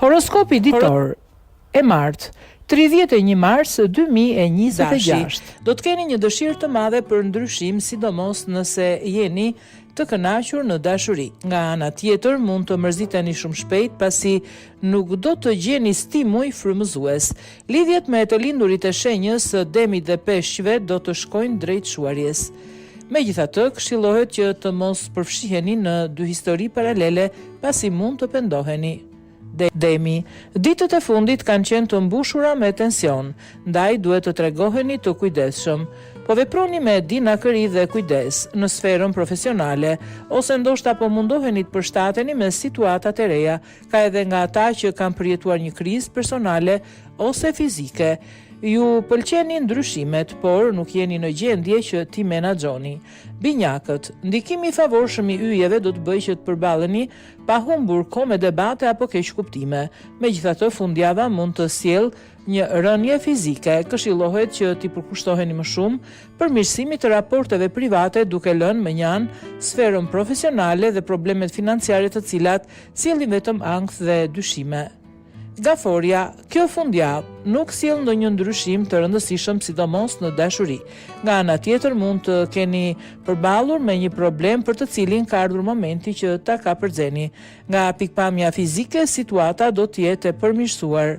Horoskopi ditor e martë, 31 mars 2026. Do të keni një dëshirë të madhe për ndryshim, sidomos nëse jeni të kënaqur në dashuri. Nga ana tjetër, mund të mërziteni shumë shpejt pasi nuk do të gjeni stimuj frymëzues. Lidhjet me të lindurit e shenjës Demit dhe Peshqve do të shkojnë drejt shuarjes. Megjithatë, këshillohet që të mos përfshiheni në dy histori paralele pasi mund të pendoheni. Demi, ditët e fundit kanë qenë të mbushura me tension, ndaj duhet të tregoheni të kujdesshëm. Po veproni me dinakëri dhe kujdes në sferën profesionale, ose ndoshta po mundoheni të përshtateni me situatat e reja, ka edhe nga ata që kanë përjetuar një krizë personale ose fizike. Ju pëlqenin ndryshimet, por nuk jeni në gjendje që ti menaxhoni. Binjakët, ndikimi i favorshëm i yjeve do të bëjë që të përballeni pa humbur kohë me debate apo keq kuptime. Megjithatë, fundjava mund të sjellë një rënje fizike. Këshillohet që ti përkushtoheni më shumë përmirësimit të raporteve private, duke lënë me një anë sferën profesionale dhe problemet financiare, të cilat sjellin vetëm ankth dhe dyshime. Gaforia, kjo fundjavë nuk sjell ndonjë ndryshim të rëndësishëm, sidomos në dashuri. Nga ana tjetër, mund të keni përballur me një problem për të cilin ka ardhur momenti që ta kapërceni. Nga pikpamja fizike, situata do të jetë e përmirësuar.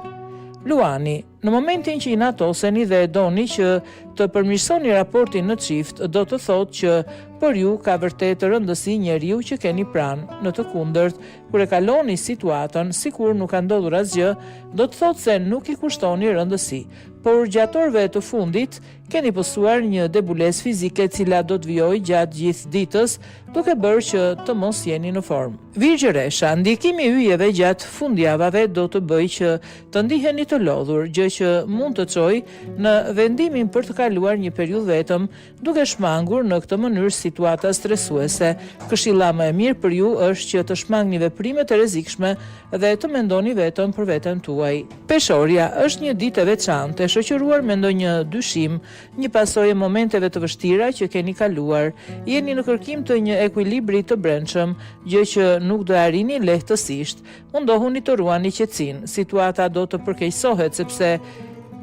Luani, në momentin që i natoseni dhe doni që të përmirësoni raportin në çift, do të thotë që për ju ka vërtet rëndësi njeriu që keni pranë. Në të kundërt, kur e kaloni situatën sikur nuk ka ndodhur asgjë, do të thotë se nuk i kushtoni rëndësi. Por gjatë orëve të fundit, keni pësuar një debulesë fizike, e cila do të vijojë gjatë gjithë ditës, duke bërë që të mos jeni në formë. Virgjëresha, ndikimi i yjeve gjatë fundjavave do të bëjë që të ndiheni të lodhur, gjë që mund të çojë në vendimin për të kaluar një periudhë vetëm, duke shmangur në këtë mënyrë situata stresuese. Këshilla më e mirë për ju është që të shmangni veprime të rrezikshme dhe të mendoni vetëm për veten tuaj. Peshorja, është një ditë e veçantë, e shoqëruar me ndonjë dyshim, një pasojë e momenteve të vështira që keni kaluar. Jeni në kërkim të një ekuilibri të brendshëm, gjë që nuk do arrini lehtësisht. Mundohuni të ruani qetësinë. Situata do të përkeqësohet sepse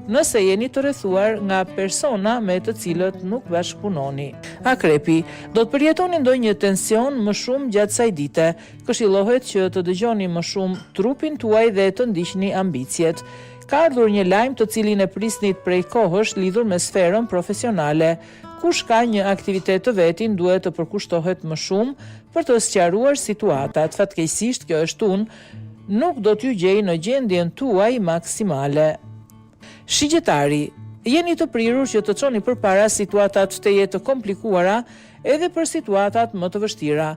nëse jeni të rrethuar nga persona me të cilët nuk bashkëpunoni. Akrepi, do të përjetoni ndonjë tension më shumë gjatë kësaj dite. Këshillohet që të dëgjoni më shumë trupin tuaj dhe të ndiqni ambicjet. Ka ardhur një lajm të cilin e prisnit prej kohësh lidhur me sferën profesionale. Kush ka një aktivitet të vetin duhet të përkushtohet më shumë për të sqaruar situatat. Fatkeqësisht, kjo është nuk do t'ju gjej në gjendjen tuaj maksimale. Shigjetari, jeni të prirur që të çoni përpara situatat të jetë të komplikuara edhe për situatat më të vështira.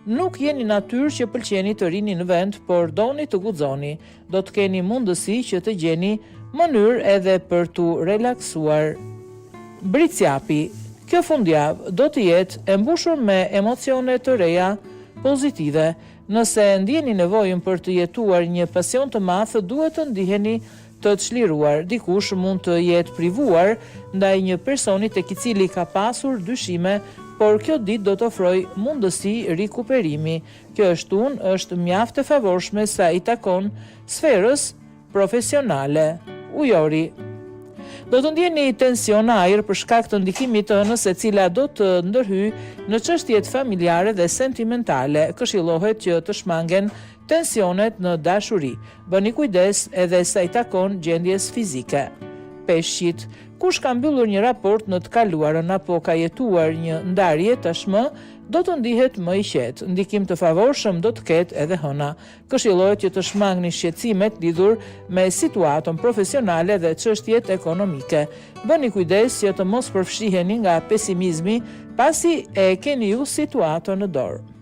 Nuk jeni natyrë që pëlqeni të rini në vend, por doni të guxoni. Do të keni mundësi që të gjeni mënyrë edhe për t'u relaksuar. Bricjapi, kjo fundjavë do të jetë e mbushur me emocione të reja pozitive. Nëse ndjeni nevojën për të jetuar një pasion të madh, duhet të ndiheni të çliruar. Dikush mund të jetë privuar ndaj një personi tek i cili ka pasur dyshime, por kjo ditë do të ofrojë mundësi rikuperimi. Kjo është mjaft e favorshme sa i takon sferës profesionale. Ujori, do të ndjeni tension ajër për shkak të ndikimit të hënës, e cila do të ndërhyjë në çështjet familjare dhe sentimentale. Këshillohet që të shmangen tensionet në dashuri. Bëni kujdes edhe sa i takon gjendjes fizike. Peshqit, kush ka mbyllur një raport në të kaluarën apo ka jetuar një ndarje tashmë, do të ndihet më i qetë. Ndikim të favorshëm do të ketë edhe hëna. Këshillohet që të shmangni shqetësimet lidhur me situatën profesionale dhe çështjet ekonomike. Bëni kujdes që të mos përfshiheni nga pesimizmi pasi e keni ju situatën në dorë.